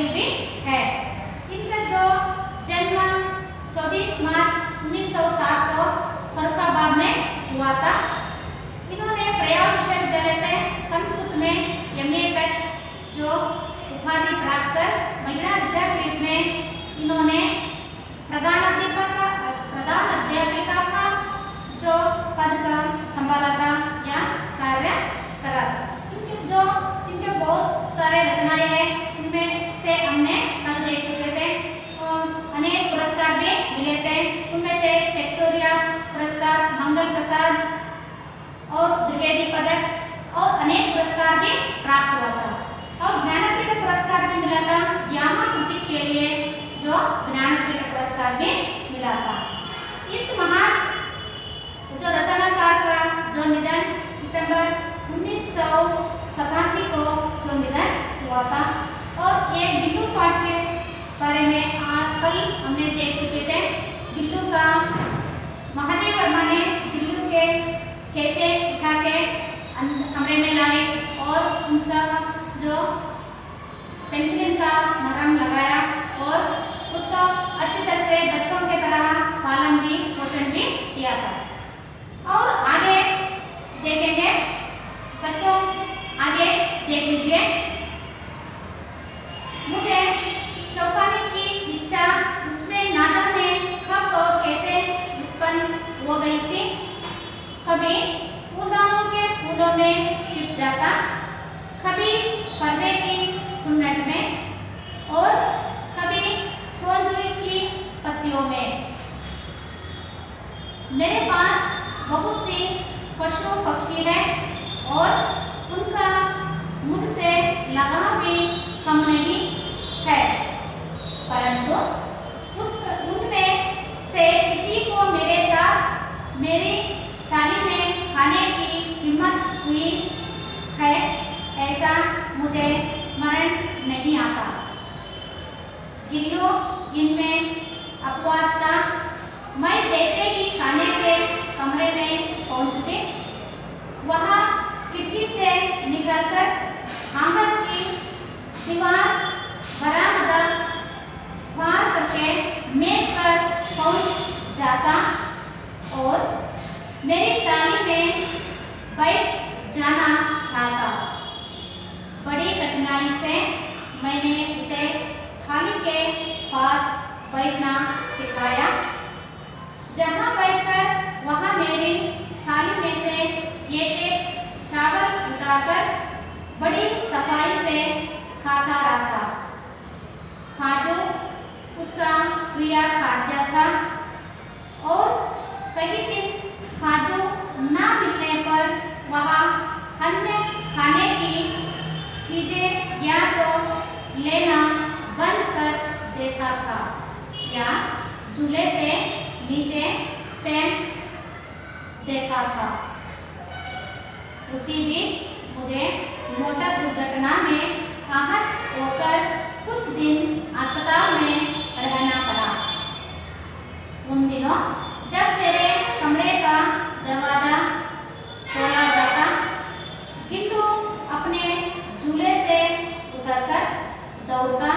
व्यक्ति भी है। इनका जो जन्म 24 मार्च 1907 को फर्रुखाबाद में हुआ था। इन्होंने प्रयाग विश्वविद्यालय से संस्कृत में MA तक जो उपाधि प्राप्त कर महिला विद्यापीठ में इन्होंने प्रधान अध्यापिका का जो पद का संभाला था या कार्य करा। इनके बहुत सारे रचनाएं हैं, इनमें से हमने कल देख चुके थे। अनेक पुरस्कार भी मिले थे, उनमें से शेक्सपियर पुरस्कार, मंगल प्रसाद और द्विवेदी पदक और अनेक पुरस्कार भी प्राप्त हुआ था। और ज्ञानपीठ पुरस्कार भी मिला था, यामा कृति के लिए जो ज्ञानपीठ पुरस्कार भी मिला था। इस महान जो रचनाकार का जो निधन सितंबर 1987 को जो निधन हुआ था। और ये गिल्लू पाठ के बारे में कल हमने देख चुके थे। गिल्लू का महादेव वर्मा ने गिल्लू के कैसे उठा के कमरे में लाए और उसका जो पेंसिलिन का मरहम लगाया और उसका अच्छी तरह से बच्चों के तरह पालन भी पोषण भी किया था। और आगे देखेंगे बच्चों, आगे देख लीजिए। मुझे चौंकाने की इच्छा उसमें ना जाने कब और कैसे उत्पन्न हो गई थी। कभी फूलदानों के फूलों में छिप जाता, कभी पर्दे की झुन्नट में और कभी सोनजुई की पत्तियों में। मेरे पास बहुत सी पशु पक्षी हैं और उनका मुझसे लगाव भी कम नहीं है, परंतु उनमें से किसी को मेरे साथ मेरी थाली में खाने की हिम्मत हुई है, ऐसा मुझे स्मरण नहीं आता। गिल्लू इनमें अपवाद था। मैं जैसे ही खाने के कमरे में पहुंचती, वहां खिड़की से निकलकर आंगन की दीवार बरामदा पार करके मेज पर पहुंच जाता और मेरी थाली में बैठ जाना चाहता। बड़ी कठिनाई से मैंने उसे थाली के पास बैठना सिखाया। जहाँ बैठकर वहाँ मेरी थाली में से एक चावल उठाकर बड़ी सफाई से खाता रहा। खाजो उसका प्रिय खाद्य था और कई दिन खाजो ना मिलने पर वह अन्य खाने की चीजें या तो लेना बंद कर देता था या चूल्हे से नीचे फेंक देता था। उसी बीच मुझे मोटर दुर्घटना में आहत होकर कुछ दिन अस्पताल में रहना पड़ा। उन दिनों जब मेरे कमरे का दरवाजा खोला जाता, गिल्लू अपने झूले से उतरकर दौड़ता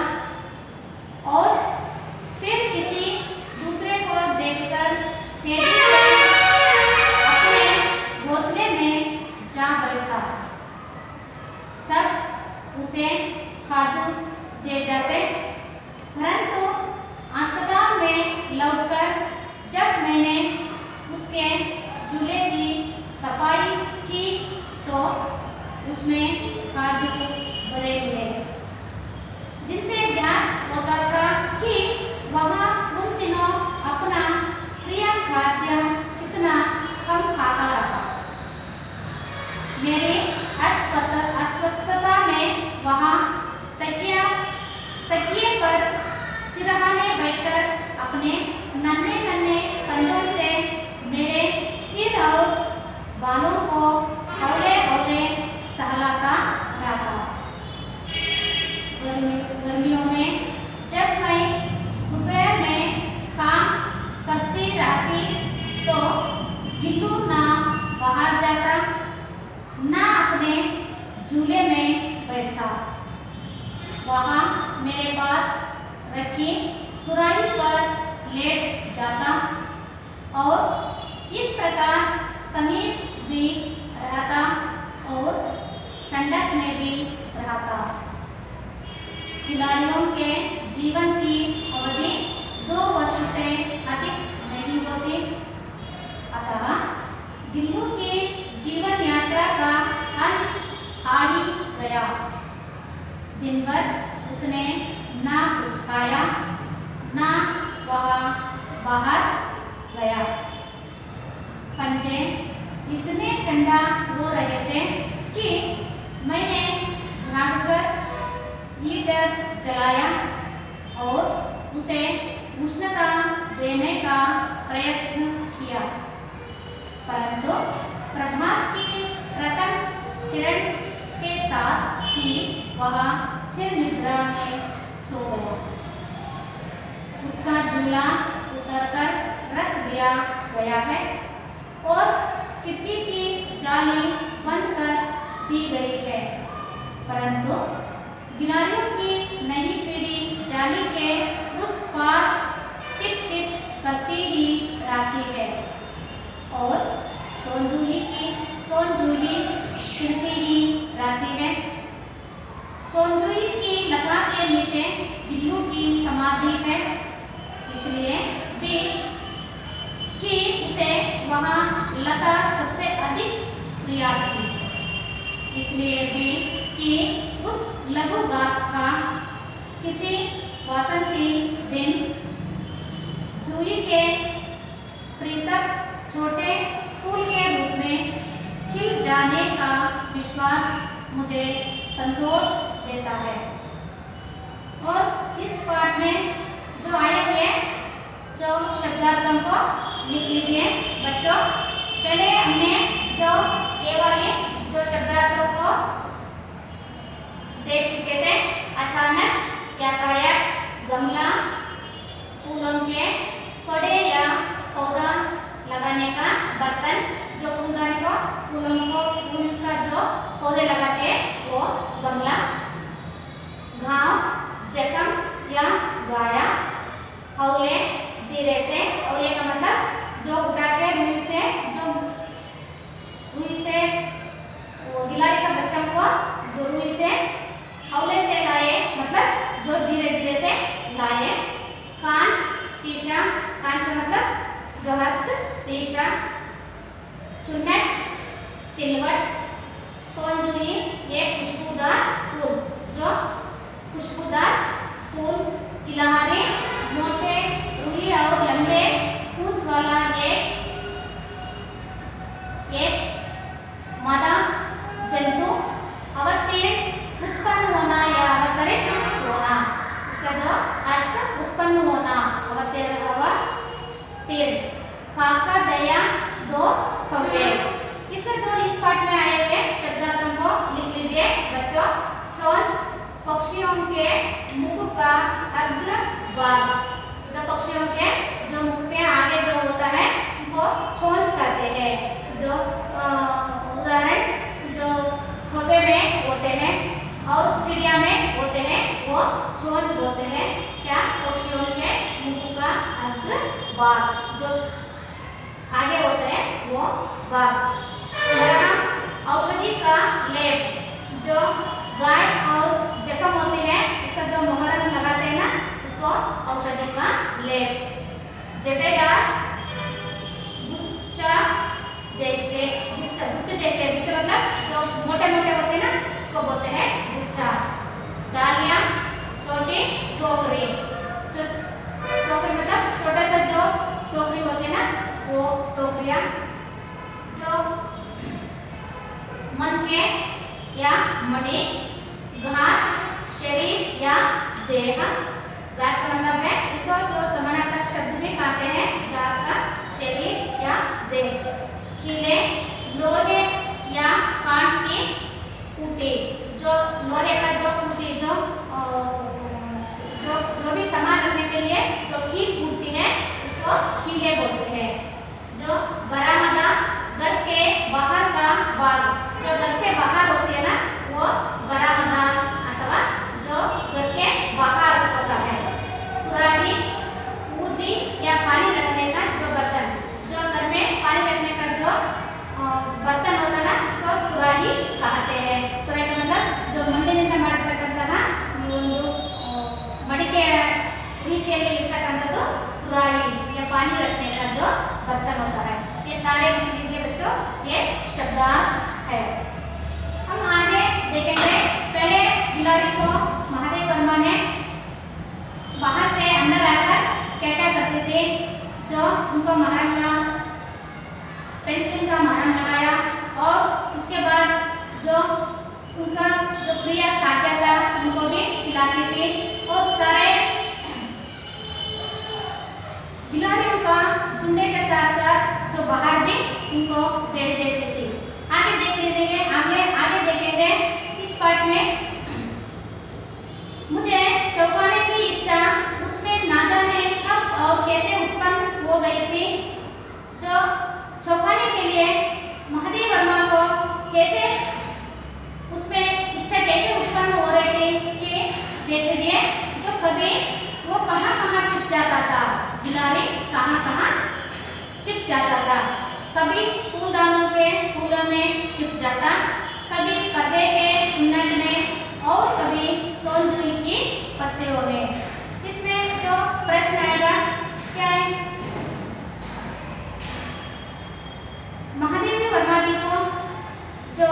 और फिर किसी दूसरे को देखकर तेजी से अपने घोंसले में जा बैठता। सब उसे खाजू दे जाते, परंतु अस्पताल में लौटकर जब मैंने उसके झूले की सफाई की तो उसमें खाजू भरे मिले, जिनसे ज्ञात होता था कि वह उन दिनों अपना प्रिय खाद्य कितना कम खाता रहा। मेरी अस्वस्थता में वह तकिए पर सिरहाने बैठकर अपने नन्हे नन्हे कंधों से मेरे सिर और बालों को हौले हौले सहलाता रहता। गर्मियों में जब मैं दोपहर में काम करती रहती तो गिल्लू ना बाहर जाता ना अपने झूले में बैठता। वहाँ मेरे पास रखी सुराही पर लेट जाता और इस प्रकार समीप भी रहता और ठंडक में भी रहता। खिलाड़ियों के जीवन की अवधि 2 वर्ष से अधिक नहीं होती, अतः गिल्लू की जीवन यात्रा का अंत आ ही गया। दिन भर उसने ना कुछ खाया, ना वह बाहर गया। पंजे इतने ठंडा हो रहे थे कि मैंने झांककर हीटर जलाया और उसे उष्णता देने का प्रयत्न किया, परंतु प्रभात की प्रथम किरण के साथ ही वह चिर निद्रा में सो गया। उसका झूला उतारकर रख दिया गया है और खिड़की की जाली बंद कर दी गई है, परंतु गिलहरियों की नई पीढ़ी जाली के उस पार चिप चिप करती ही रहती है और सोनजूही गिरती ही रहती है। सोनजूही की लता के नीचे गिल्लू की समाधि है, इसलिए भी कि उसे वहाँ लता सबसे अधिक प्रिय थी, इसलिए भी कि उस लघु गाथ का किसी वासंती दिन जूही के प्रीतक छोटे फूल के रूप में खिल जाने का विश्वास मुझे संतोष देता है। और इस पाठ में जो आए हुए जो शब्दार्थों को लिख लीजिए बच्चों। पहले हमने जो ये वाली जो शब्दार्थों को देख चुके थे, अचानक या कायक, गमला, फूलों के पौधे या पौधा लगाने का बर्तन, जो फूलदानी को फूल का जो पौधे लगाते हैं वो गमला, घाव, जख्म या गाया, हौले, धीरे से, हौले का मतलब जो उठा के रुई से वो गिलहरी का बच्चा को जो रुई से हौले से लाए, मतलब जो धीरे धीरे से लाए। कांच, शीशा, कांच का मतलब जो हाथ, शीशा, चुन्नट, सिलवट, सोनजूही एक खुशबूदार फूल, जो खुशबूदार फूल, गिलहरी मोटे रुई और लंबे पूंछ वाला एक मादा जंतु, अवतीर्ण उत्पन्न होना या अवतरित होना, इसका जो अर्थ उत्पन्न होना, अवतीर्ण, खाका, दया, 2 कौवे। इससे जो इस पाठ में आए हुए शब्दार्थों को लिख लीजिए बच्चों। चोंच, पक्षियों के मुख का अग्र भाग, जो पक्षियों के जो मुख पे आगे जो होता है वो चोंच कहते हैं। जो उदाहरण जो कौवे में होते हैं और चिड़िया में होते हैं वो चोंच बोलते हैं। क्या? पक्षियों के मुख का अग्र भाग, जो आगे होते हैं वो भाग। औषधि का लेप, जो गाय और जख्म होती है उसका जो मोहरम लगाते हैं ना, उसको औषधि का लेप। जटेदार, गुच्छा जैसे, गुच्छा मतलब जो मोटे मोटे होते हैं ना उसको बोलते हैं गुच्छा। डालियाँ, छोटी टोकरी, जो टोकरी मतलब छोटा सा जो टोकरी होती है ना वो टोकरियाँ। जो मन के या मणि, घात, शरीर या देह, घात का मतलब है इसको जो समानार्थक शब्द भी कहते हैं, घात का शरीर या देह। कीले, लोहे या कांट की कूटी, जो लोहे का जो कूटी जो भी सामान रखने के लिए जो कील कूटती है उसको कीले बोलते हैं। जो बरामदा, घर के बाहर का भाग, जो घर से बाहर होती है ना वो बरामदा, अथवा जो घर के बाहर पानी रखने का जो बर्तन होता है। ये सारे लिख लीजिए बच्चों, ये शब्दार्थ है। हम आगे देखेंगे। पहले गिलास को महादेव वर्मा ने बाहर से अंदर आकर क्या क्या करते थे, जो उनको महरम का पेंसिल का महरम लगाया और उसके बाद जो उनका जो प्रिय खाद्य था उनको भी खिलाती थी और सारे गिलहरियों का झुंडे के साथ साथ जो बाहर भी उनको भेज देती थी। आगे देख लीजिए, आगे देखेंगे इस पार्ट में। मुझे चौंकाने की इच्छा उसमें ना जाने कब और कैसे उत्पन्न हो गई थी। जो चौंकाने के लिए महादेव वर्मा को कैसे उसमें इच्छा कैसे उत्पन्न हो रही थी कि देख लीजिए, जो कभी वो कहाँ छिप जाता था, गिलहरी कहाँ छिप जाता था। कभी फूलदानों के फूलों में छिप जाता, कभी पर्दे के चुन्नट में और कभी सोनजुई की पत्तियों में। इसमें जो प्रश्न आएगा क्या है, महादेव वर्मा जी को जो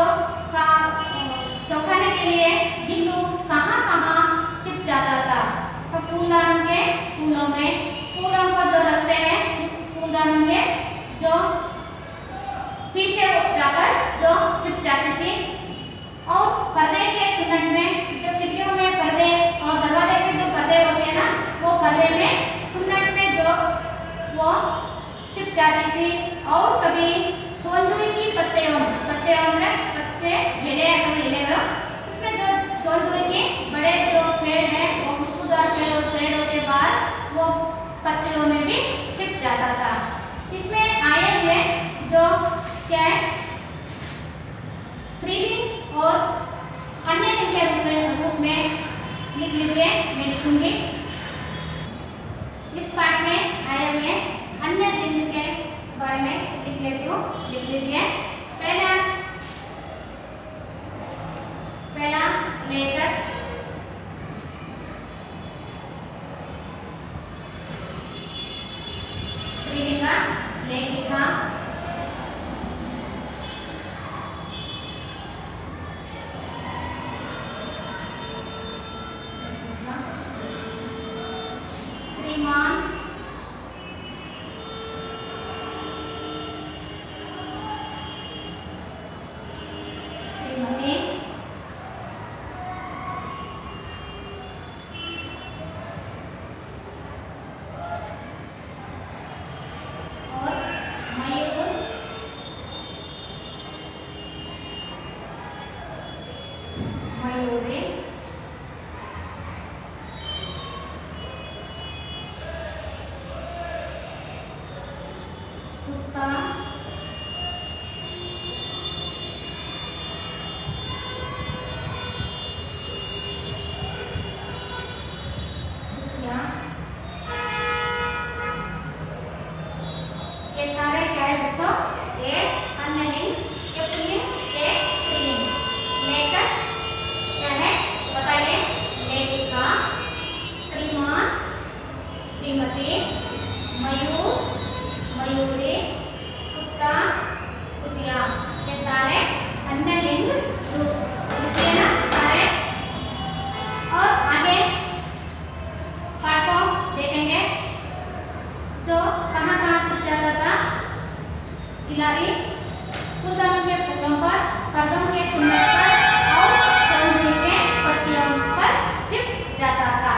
चौंकाने के लिए गिल्लू कहाँ छिप जाता था, तो फूलदानों के फूलों में। फूलों को जो रखते हैं उस फूलदानों के जो पीछे जाकर जो छिप जाती थी और पर्दे के चुन्नट में, जो खिड़कियों में पर्दे और दरवाजे के जो पर्दे होते हैं ना, वो पर्दे में चुन्नट में जो वो छिप जाती थी। और कभी सोनजुई की पत्तियों में पत्ते गिले इसमें जो सोनजुई के बड़े जो पेड़ है वो खुशबूदार पेड़ों के बाद वो पत्तियों में भी छिप जाता था। इसमें आए हुए जो क्या है, स्त्रीलिंग और अन्य लिंग के रूप में लिख लीजिए, मैं लिखूंगी। इस पाठ में आए हुए अन्य लिंग के बारे में लिख लेती हूँ, लिख लीजिए। पहला लेखक, स्त्रीलिंग लेखिका, श्रीमान, श्रीमती, और मयूर, मयूरी, कुत्ता, कुतिया। ये सारे क्या है बच्चों, ये अन्य लिंग, ये पुल्लिंग, ये स्त्रीलिंग। लेखक क्या है बताइए, लेखिका, श्रीमान, श्रीमती, मयूर, मयूरी, कुत्ता, कुतिया। ये सारे अन्य लिंग रूप लिखिए ना सारे। और आगे पाठ को देखेंगे, जो कहाँ छिप जाता था, गिलहरी फूलदानों के फूलों पर, पर्दों के चुन्नट पर और सोनजुई के पत्तियों पर छिप जाता था।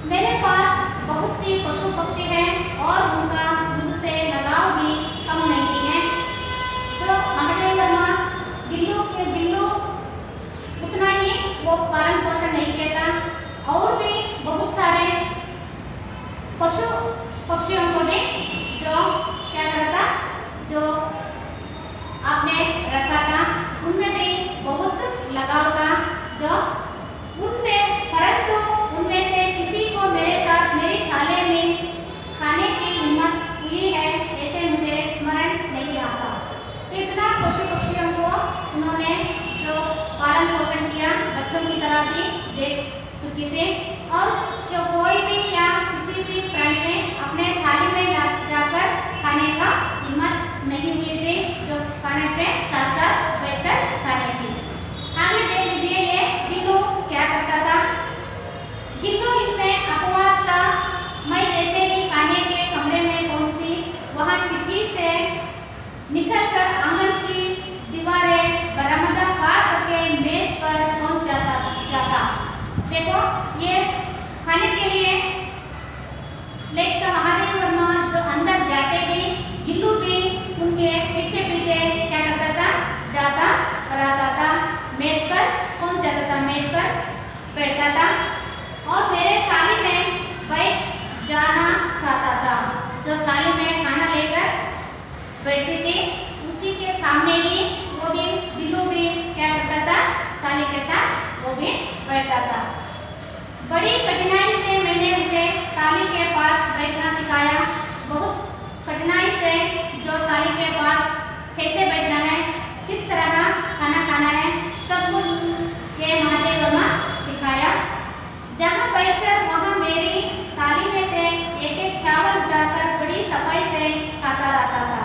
मेरे पास बहुत सी पशु पक्षी हैं और उनका मुझसे लगाव भी कम नहीं है। जो महादेव वर्मा गिल्लू उतना ही वो पालन पोषण नहीं किया था, और भी बहुत सारे पशु पक्षियों को भी जो क्या करा था, जो आपने रखा था, उनमें भी बहुत लगाव था। जो उनमें, परंतु उनमें से किसी को मेरे साथ मेरी थाली में खाने की हिम्मत हुई है ऐसे मुझे स्मरण नहीं आता। तो इतना पशु पक्षियों को उन्होंने जो पालन पोषण किया, बच्चों की तरह भी देख चुकी थी और कोई भी या किसी भी प्राणी ने अपने थाली में जाकर खाने का हिम्मत नहीं हुई थी जो खाने के साथ साथ बैठकर खाने की। आगे देख लीजिए ये गिल्लू क्या करता था। गिल्लू इनमें अपवाद था। मैं जैसे ही खाने के कमरे में पहुंचती वहां खिड़की से निकलकर आंगन की दीवारें बरामदा पार करके मेज पर पहुंच जाता। देखो ये खाने के लिए लेकर महादेव वर्मा जो अंदर जाते ही गिल्लू भी उनके पीछे पीछे क्या करता था, जाता रहता था, मेज पर पहुंच जाता था, मेज पर बैठता था और मेरे थाली में बैठ जाना चाहता था। जो थाली में खाना लेकर बैठती थी उसी के सामने ही वो भी गिल्लू भी क्या करता था, थाली के साथ वो भी बैठता था। बड़ी कठिनाई से मैंने उसे थाली के पास बैठना सिखाया। बहुत कठिनाई से जो थाली के पास कैसे बैठना है, किस तरह का खाना खाना है, सब कुछ ये महादेव वर्मा सिखाया। जहाँ बैठकर वहाँ मेरी थाली में से एक एक चावल उठाकर बड़ी सफाई से खाता रहता था।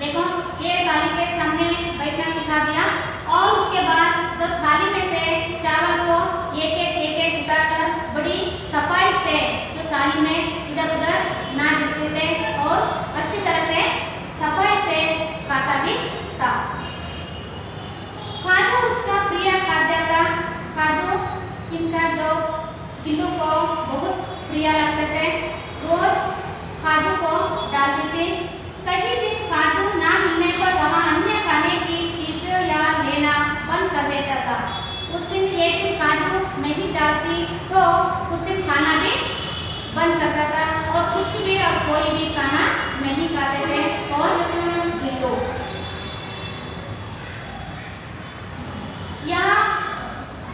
देखो ये थाली के सामने बैठना सिखा दिया और उसके बाद जो थाली में से चावल को एक एक उठाकर बड़ी सफाई से जो थाली में इधर उधर ना गिरते थे और अच्छी तरह से सफाई से खाता भी था। काजू उसका प्रिय खाद्य था। काजू इनका जो गिल्लू को बहुत प्रिय लगते थे। रोज काजू को डालती थी। कई दिन काजू ना मिलने पर वहाँ अन्य खाने की चीज़ों या लेना बंद कर देता था। उस दिन एक दिन काजू नहीं डालती तो उस दिन खाना भी बंद करता था और कुछ भी और कोई भी खाना नहीं खाते थे। और गिल्लू यहाँ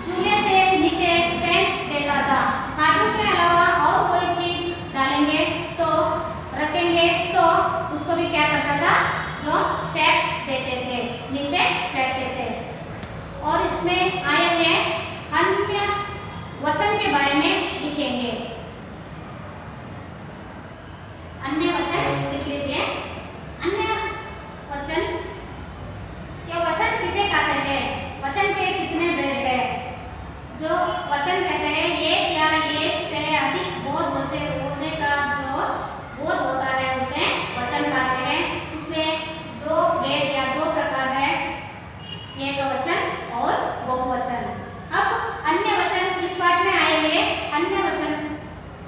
चूल्हे से नीचे फेंक देता था। काजू के अलावा और कोई चीज डालेंगे तो रखेंगे तो उसको भी क्या करता था, जो फेंक देते थे, नीचे फेंकते थे। और इसमें आए हुए अन्य वचन के बारे में लिखेंगे। अन्य वचन लिख लीजिए। अन्य वचन, ये वचन किसे कहते हैं, वचन के कितने भेद है। जो वचन कहते हैं एक या एक से अधिक बोध होने का जो बोध होता है उसे वचन कहते हैं। उसमें दो भेद या दो प्रकार है, एक वचन और बहुवचन। अब अन्य वचन इस पाठ में आए हुए अन्य वचन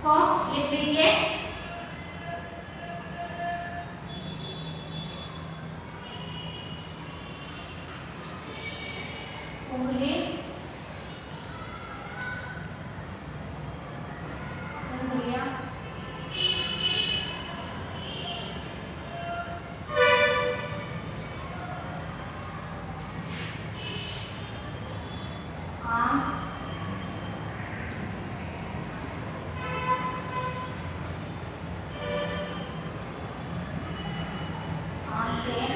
को लिख लीजिए। उंगली, उंगलियां, आंख, आंखें,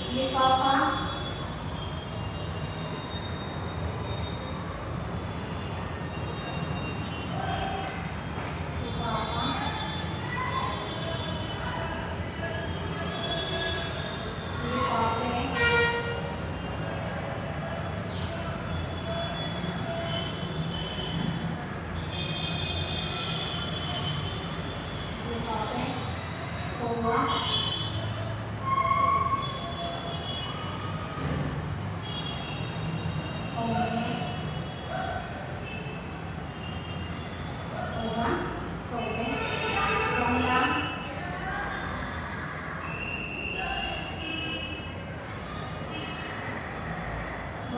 लिफाफा,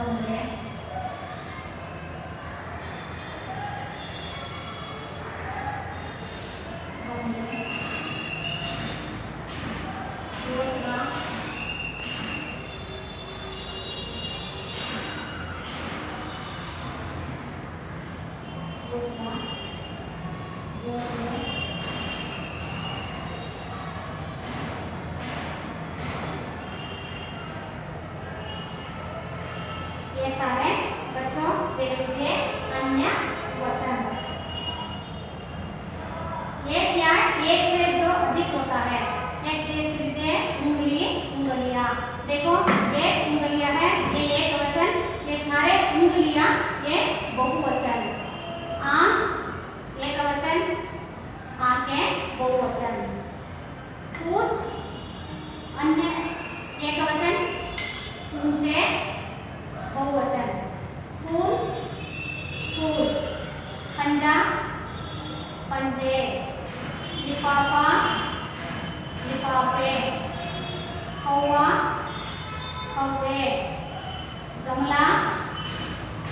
गमले, गमले, घोंसला, घोंसला, घोंसले, ये सारे बच्चों देख लीजिए अन्य वचन। ये क्या एक से जो अधिक होता है, एक देख लीजिए उंगली, उंगलियां, देखो एक उंगलियां है, ये एक वचन, ये सारे उंगलियां ये बहुवचन। आंख एक वचन, आंखें बहुवचन। पूंछ अन्य एक वचन, पूंछे बहुवचन। फूल, फूल। पंजा, पंजे। लिफाफा, लिफाफे। कौवा, कौवे। गमला,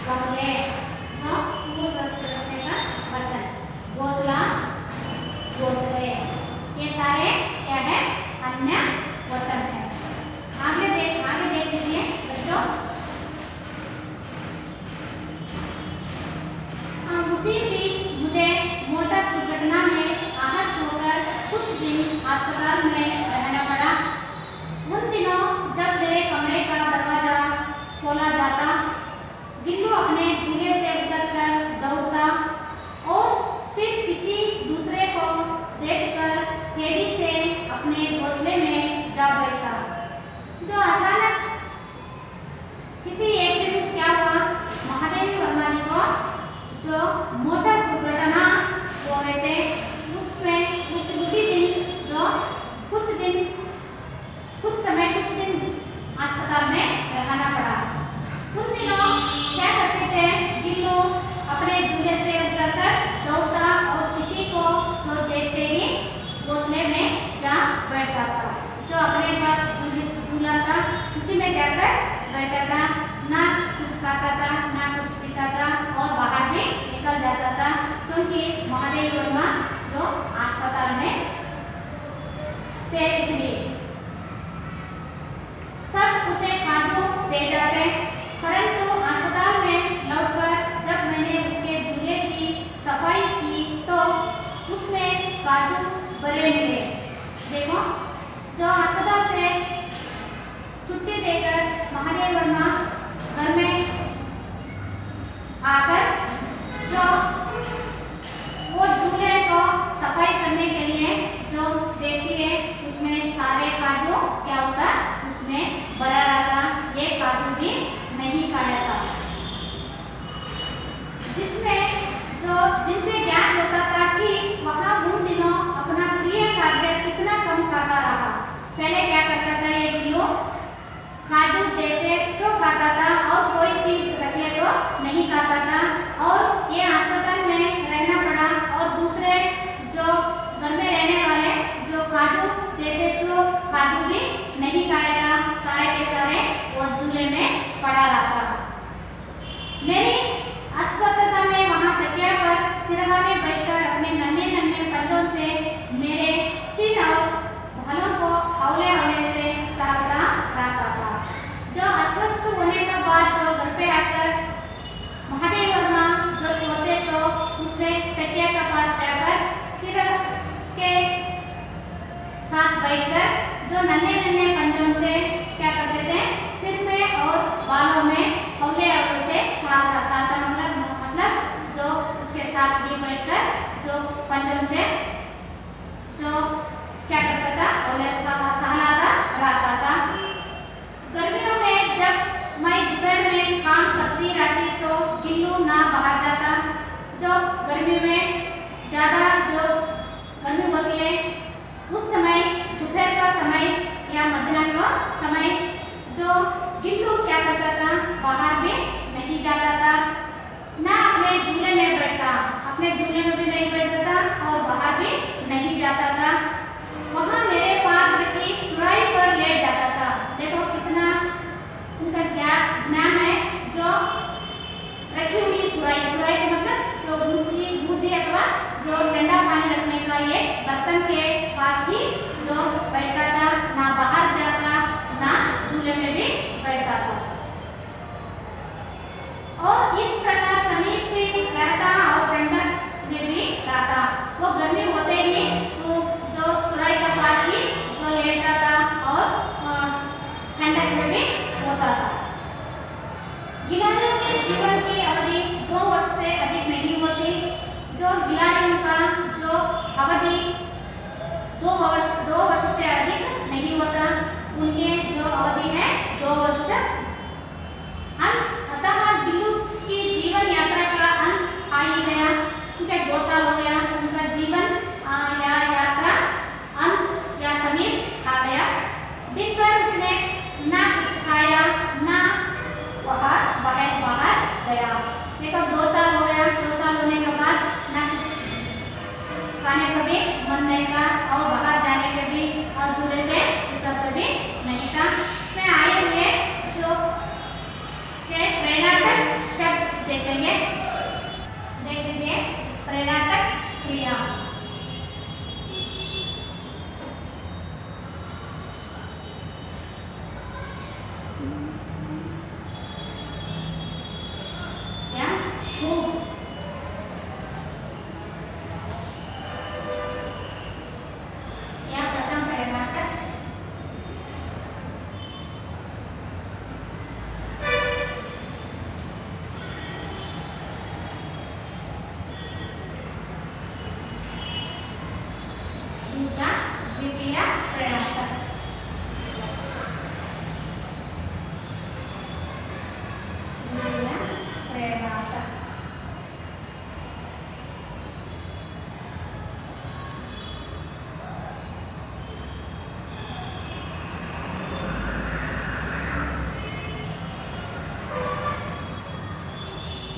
गमले, जो फूल रखने का बर्तन। घोंसला, घोंसले। ये सारे क्या है, अन्य वचन है। आगे देख लीजिए बच्चों। उसी बीच मुझे मोटर दुर्घटना में आहत होकर कुछ दिन अस्पताल में रहना पड़ा। उन दिनों जब मेरे कमरे का दरवाजा खोला जाता, गिल्लू अपने झूले से उतरकर दौड़ता और फिर किसी दूसरे को देखकर तेजी से अपने घोंसले में जा बैठता। जो अचानक किसी एक दिन क्या हुआ, महादेवी वर्मा जी को जो मोटर दुर्घटना हो गए थे, उसमें उसी दिन जो कुछ दिन अस्पताल में रहना पड़ा। उन दिनों क्या करते थे, गिल्लू अपने झूले से उतरकर दौड़ता और किसी को जो देखते ही घोंसले में जा बैठता था। जो अपने पास झूला था उसी में जाकर बैठा था, ना कुछ खाता था ना कुछ पीता था और बाहर भी निकल जाता था, क्योंकि महादेवी वर्मा जो अस्पताल में थे इसलिए। सब उसे काजू दे जाते, परंतु अस्पताल में लौटकर जब मैंने उसके झूले की सफाई की तो उसमें काजू भरे मिले। देखो, जो अस्पताल से छुट्टी देकर महादेवी वर्मा घर में आकर जो वो झूले को सफाई करने के लिए जो देखती है, उसमें सारे काजू क्या होता, उसमें भरा रहता, ये काजू भी नहीं खाया था। जिनसे ज्ञान होता था कि वहाँ उन दिनों अपना प्रिय खाद्य कितना कम खाता रहा। पहले क्या करता था, ये गिल्लू काजू देते तो खाता था और कोई चीज रख ले तो नहीं खाता था, और ये अस्पताल में रहना पड़ा और दूसरे जो घर में रहने वाले जो काजू देते तो काजू भी नहीं खाया था, सारे के सारे वो झूले में पड़ा रहता। मेरी अस्पताल में वहाँ तकिया पर सिरहाने बैठकर अपने नन्हे नन्हे पंजों से मेरे सिर और बालों को हौले हौले से सहलता रहता था। जो अस्वस्थ होने के बाद जो घर पे आकर महादेवी वर्मा जो सोते तो उसमें तकिया के पास जाकर सिर के साथ बैठकर जो नन्हे नन्हे पंजों से क्या करते थे, सिर में और बालों में हौले हौले से सहलता मतलब जो उसके साथ ही बैठकर जो पंजों से जो क्या करता था, हौले सहलाता रहता था। गर्मियों में जब मैं दोपहर में काम करती रहती तो गिल्लू ना बाहर जाता। जो गर्मी में ज़्यादा जो गर्मी होती है उस समय दोपहर का समय या मध्याह्न का समय जो गिल्लू क्या करता था, बाहर भी नहीं जाता था, ना अपने झूले में बैठता, अपने झूले में भी नहीं बैठता था और बाहर भी नहीं जाता था। वहाँ मेरे पास रखी सुराही पर लेट जाता था। देखो कितना उनका ज्ञान है, में भी होता था। गिलहरियों के जीवन की अवधि 2 वर्ष से अधिक नहीं होती। जो गिलहरियों का जो अवधि 2 वर्ष से अधिक नहीं होता, उनके जो अवधि है 2 वर्ष। अतः गिल्लू की जीवन यात्रा का अंत आ ही गया। उनके 2 साल हो गया, उनका जीवन या यात्रा अंत या समीप आ गया। दिन भर उसने ना कुछ खाया ना बाहर गया। देखो 2 साल हो गया, 2 साल होने के बाद ना कुछ खाने का भी मन नहीं था और बाहर जाने के भी और चूल्हे से उतरते भी नहीं था। मैं आए हुए जो प्रेरणात्मक शब्द देखेंगे। देख लीजिए प्रेरणात्मक क्रिया। दूसरा द्वितीय प्रेरणात्मक।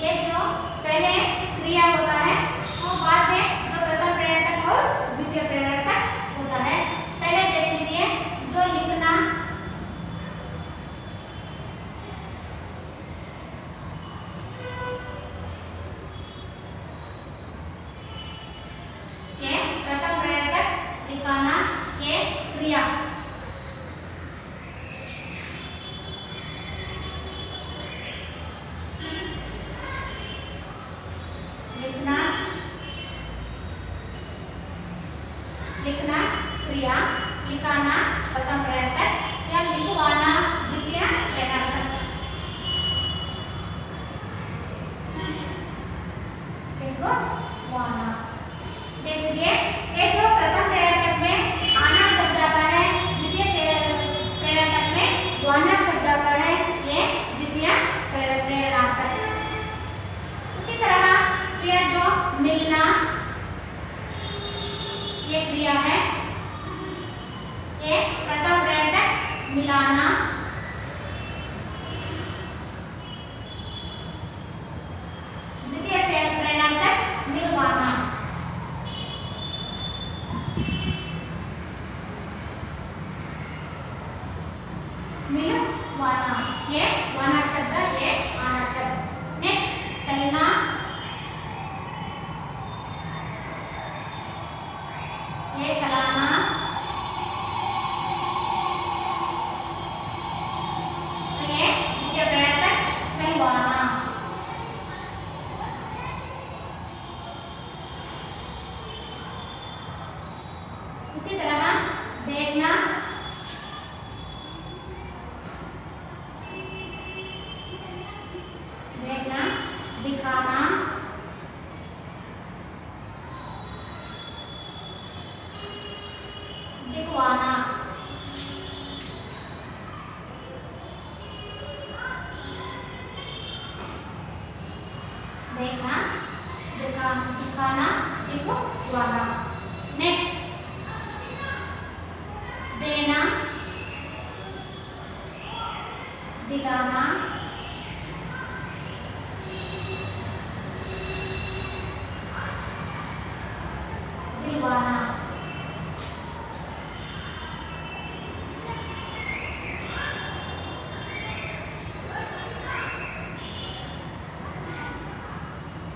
ये जो पहले क्रिया होता है और बाद में जो प्रथम प्रेरणात्मक और द्वितीय प्रेरणात्मक होता है। पहले देख लीजिए जो लिखना। ये प्रथम प्रेरणात्मक लिखाना, ये क्रिया। लिखना क्रिया, लिखाना प्रथम प्रेरणात्मक या लिखवाना द्वितीय प्रेरणात्मक। लिखवाना देख लीजिए, ये जो प्रथम प्रेरणात्मक में आना शब्द आता है, द्वितीय प्रेरणात्मक में वाना शब्द आता है, ये द्वितीय प्रेरणात्मक। उसी तरह क्रिया जो मिलना, ये क्रिया है। ये प्रथम प्रेरणात्मक मिलाना, द्वितीय प्रेरणात्मक मिलवाना। मिलवाना ये वाना शब्द, ये आना शब्द। नेक्स्ट चलना। ये चलाना। ये द्वितीय प्रेरणात्मक चलवाना। उसी तरह देखना। देखना, दिखाना, दिखवाना। देखना, दिखाना, दिखवाना। नेक्स्ट देना, दिलाना, दिलवाना।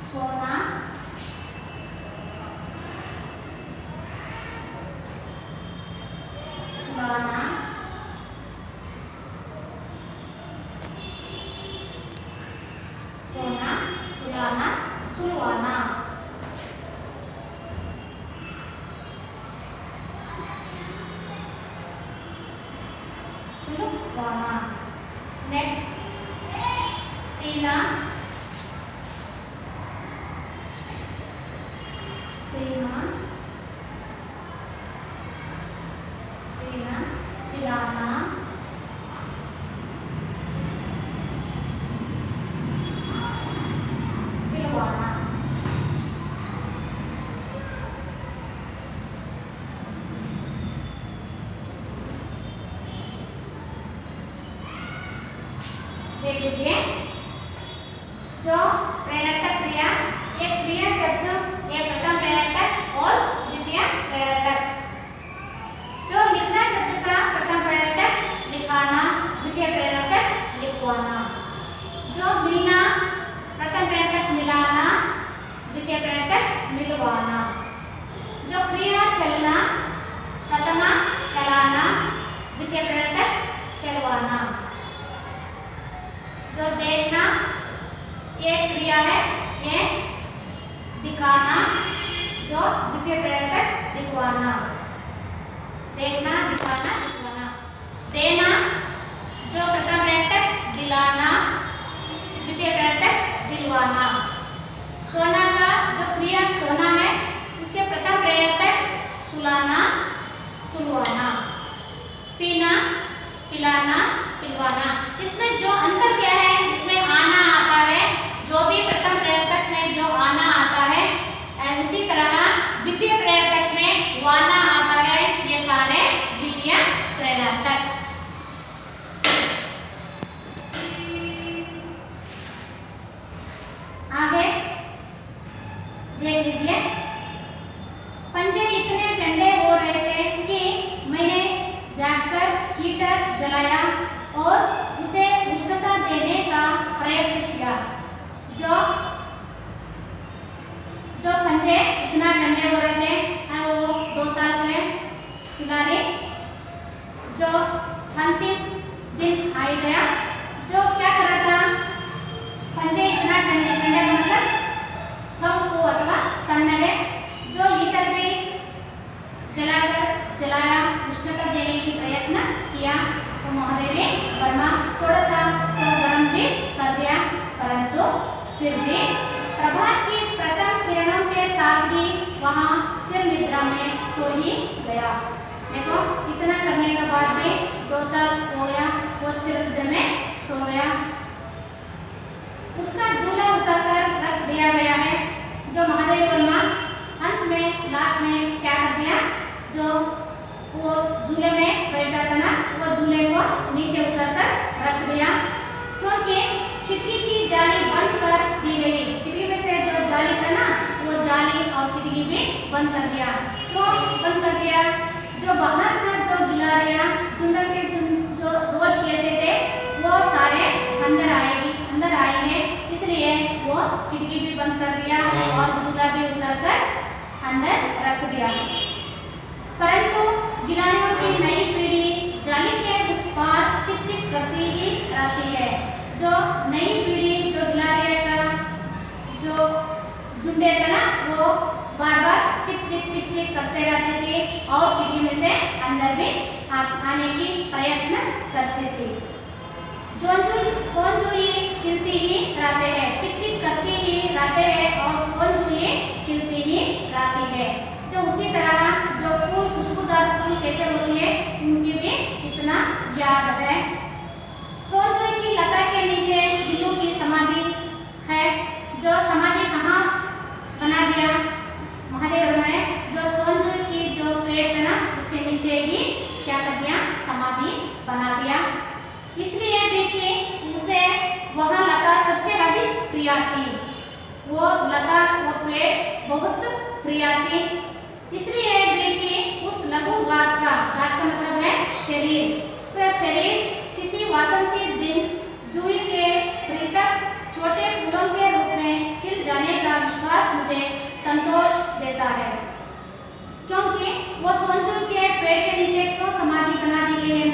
सोना, सुलाना, सोना, सुलाना, सुलवाना। सुलवाना। पिलवाना। नेक्स्ट सीना पीना पीना पिलाना पिलवाना। देख लीजिए जो प्रेरक क्रिया, ये क्रिया शब्द ये प्रथम प्रेरक और द्वितीय प्रेरक। जो लिखना शब्द का प्रथम प्रेरक लिखाना, द्वितीय प्रेरक लिखवाना। जो मिलना प्रथम प्रेरक मिलाना, द्वितीय प्रेरक मिलवाना। जो क्रिया चलना प्रथमा चलाना, द्वितीय प्रेरक चलवाना। जो देखना ये क्रिया है, ये दिखाना, जो द्वितीय प्रेरक दिखवाना। देखना दिखाना दिखवाना। देना जो प्रथम प्रेरक दिलाना, द्वितीय प्रेरक दिलवाना। सोना का जो क्रिया सोना है, इसके प्रथम प्रेरक सुलाना सुलवाना। पीना पिलाना पिलवाना। इसमें जो अंतर क्या है, इसमें आना आता है। जो भी प्रथम प्रेरक में जो आना आता है, उसी तरह द्वितीय प्रेरक में वाना आता है। ये सारे द्वितीय प्रेरक। आगे देख लीजिए। पंजे इतने ठंडे हो रहे थे कि मैंने जाकर हीटर जलाया और उसे उष्णता देने का प्रयत्न किया। जो जो पंजे इतना ठंडे हो रहे थे और वो 2 साल के खिलाड़ी जो अंतिम दिन आ गया, जो क्या कर रहा था, पंजे इतना ठंडे ठंडे मतलब कब को अथवा तन्नरे, जो हीटर भी जलाया उष्णता देने की प्रयत्न किया, तो महादेवी वर्मा थोड़ा सा उसको गर्म भी कर दिया, परंतु फिर भी प्रभात की प्रथम किरणों के साथ ही वहाँ चिर निद्रा में सो ही गया। देखो इतना करने के बाद भी 2 साल हो गया, वो चिर निद्रा में सो गया। उसका झूला उतारकर रख दिया गया है। जो महादेव वर्मा अंत में लास्ट में क्या कर दिया, जो वो झूले में बैठा था ना, वो झूले को नीचे उतारकर रख दिया, क्योंकि खिड़की की जाली बंद कर दी गई। खिड़की में से जो जाली था ना, वो जाली और खिड़की भी बंद कर दिया। क्यों बंद कर दिया, जो बाहर का जो गिलारियां झुंड के जो रोज खेलते थे, वो सारे अंदर आएंगे, इसलिए वो खिड़की भी बंद कर दिया और झूला भी उतारकर अंदर रख दिया। परंतु गिलारियों की नई पीढ़ी जाली के उस पार चिक चिक करती ही रहती है। जो नई पीढ़ी जो गिलारियों का जो झुंडे थे ना, वो बार बार चिक चिक चिक चिक करते रहते थे और खिड़की में से अंदर भी आने की प्रयत्न करते थे। सोनजुई खिलती ही रहते हैं, चिक चिक करती ही रहते हैं और सोनजुई खिलती ही रहती है। जो उसी तरह जो फूल खुशबूदार फूल कैसे होती है, उनकी भी इतना याद है। सोनजुई की लता के नीचे दिल्लू की समाधि है। जो समाधि कहाँ बना दिया महादेव ने, जो सोनजुई की जो पेड़ था ना, उसके नीचे ही क्या कर दिया, समाधि बना दिया। इसलिए भी कि उसे वह लता सबसे अधिक प्रिय थी। वो लता वो पेड़ बहुत प्रिय थी, इसलिए भी कि उस लघु गात का मतलब है शरीर। शरीर किसी वासंती दिन जूही के प्रीतक छोटे फूलों के रूप में खिल जाने का विश्वास मुझे संतोष देता है। क्योंकि वो सोनजुई के पेड़ के नीचे क्यों समाधि बना दी गई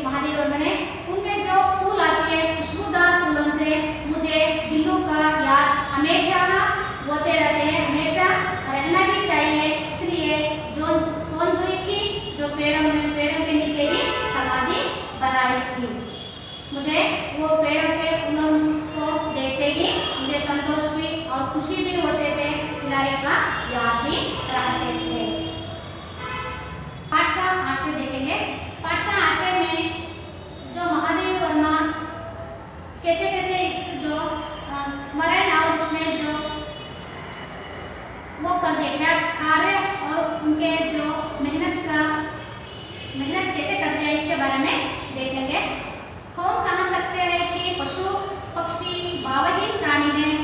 महादेव ने, उनमें जो फूल आती है खुशबूदार फूलों से मुझे दिल्लू का याद हमेशा होते रहते हैं, हमेशा रहना भी चाहिए। इसलिए जो सोनजुई की जो पेड़ों के नीचे ही समाधि बनाई थी। मुझे वो पेड़ों के फूलों को देखते ही मुझे संतोष भी और खुशी भी होते थे, खिलाड़ी का याद भी रहते थे। पाठ का आशय देखेंगे। पाठ का आशय में जो महादेव वर्मा कैसे कैसे इस जो स्मरण और उसमें जो वो कर देखा कार्य और उनके जो मेहनत कैसे करते हैं इसके बारे में देखेंगे। कौन कह सकते हैं कि पशु पक्षी भावहीन प्राणी हैं?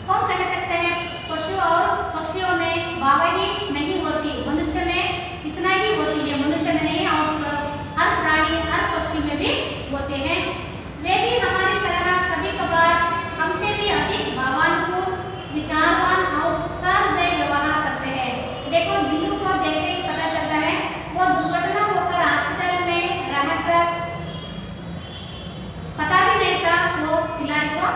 कौन कह सकते हैं पशु और पक्षियों में भावहीन नहीं होती, मनुष्य में इतना ही होती है, मनुष्य में नहीं और हर प्राणी हर पक्षी में भी होते हैं। वे भी हमारी तरह कभी कभार हमसे भी अधिक भावानुकूल, विचारवान और सहृदय व्यवहार करते हैं। देखो दिल्लू को देखते ही पता चलता है वो दुर्घटना होकर हॉस्पिटल में रहकर पता भी नहीं था वो खिलाड़ी को,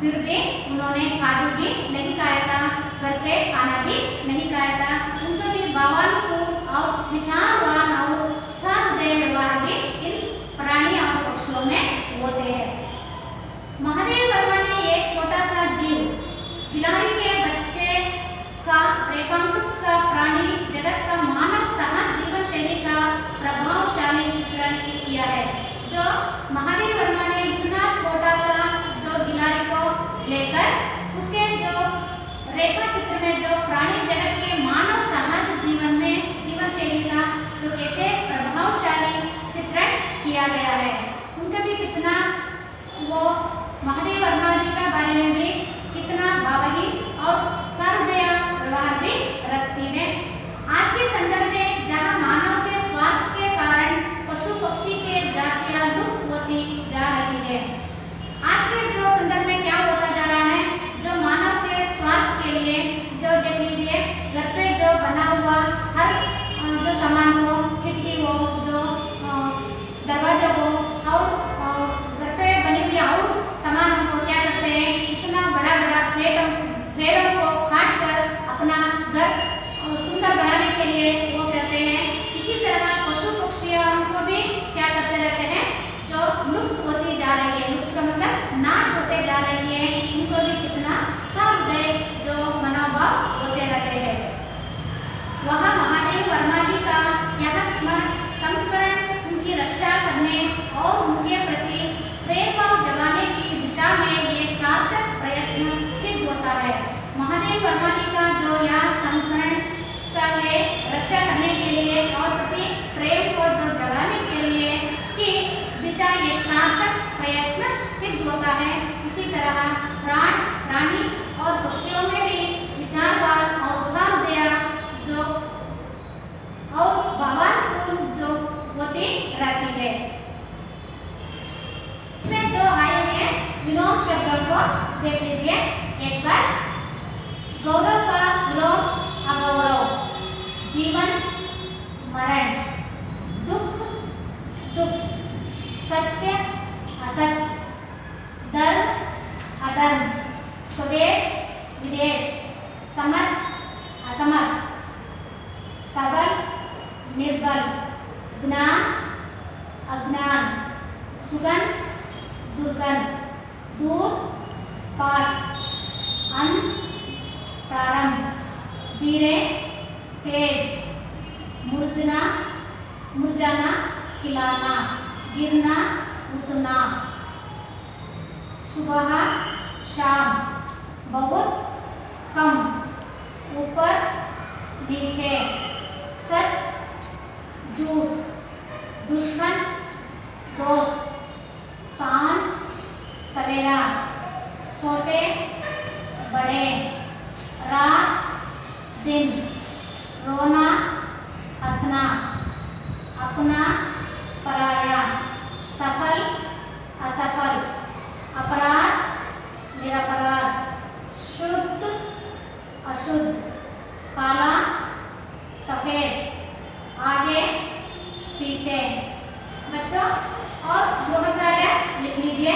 फिर भी उन्होंने काजू भी नहीं खाया था, घर पे खाना भी नहीं खाया था। उनका भी भावानुकूल और विचारवान और सहृदय व्यवहार भी इन प्राणी और पक्षियों में होते हैं। महादेव वर्मा ने एक छोटा सा जीव गिलहरी के बच्चे का रेखांकित का प्राणी जगत का मानव सहज जीवन शैली का प्रभावशाली चित्रण किया है। जो महादेव वर्मा ने इतना छोटा सा जो गिलहरी को लेकर उसके जो रेखा चित्र में जो प्राणी जगत के मानव सहज जीवन में जीवन शैली का जो कैसे प्रभावशाली चित्रण किया गया है। उनका भी कितना वो महादेव वर्मा जी का बारे में भी कितना भावहीन और सहृदय व्यवहार भी रखती है। आज के संदर्भ में जहां मानव के स्वार्थ के कारण पशु पक्षी के जातियां लुप्त होती जा रही है, आज के जो संदर्भ में क्या होता जा रहा है, जो मानव के स्वार्थ के लिए जो देख लीजिए घर पे जो बना हुआ हर जो सामान हो, खिड़की हो, जो दरवाजा हो और घर पे बनी हुई और सामानों को क्या करते हैं, इतना बड़ा बड़ा पेड़ों को काट कर अपना घर सुंदर बनाने के लिए वो करते हैं। इसी तरह पशु पक्षियों को भी क्या करते रहते हैं, जो लुप्त होती जा रही है, लुप्त का मतलब नाश होते जा रही है, उनको भी कितना सहृदय जो मनोभाव होते रहते हैं। वह महादेव वर्मा जी का यह संस्मरण उनकी रक्षा करने और उनके प्रति प्रेम भाव जगाने की दिशा में एक सार्थक प्रयत्न सिद्ध होता है। महादेव वर्मा जी का जो यह संस्मरण करके रक्षा करने के लिए और प्रति प्रेम को जो जगाने के लिए की दिशा एक सार्थक प्रयत्न सिद्ध होता है। इसी तरह प्राणी और पक्षियों में भी विचारवान और सहृदय जो और भावानुकूल जो होती रहती है। इसमें जो आए हुए विलोम शब्द को देख लीजिए एक बार। गौरव का विलोम अगौरव, जीवन मरण, दुख सुख, सत्य असत्य, धर्म अधर्म, स्वदेश विदेश, समर्थ असमर्थ, सबल निर्बल, ज्ञान अज्ञान, सुगंध दुर्गंध, दूर पास, अंत प्रारंभ, धीरे तेज, मुरझाना खिलाना, गिरना उठना, सुबह शाम, बहुत कम, ऊपर नीचे, सच झूठ, दुश्मन दोस्त, सांझ सवेरा, छोटे बड़े, रात दिन, रोना हंसना, अपना पराया, सफल असफल, अपराध निरपराध, शुद्ध अशुद्ध, काला सफेद, आगे पीछे। बच्चों और गृह कार्य लिख लीजिए।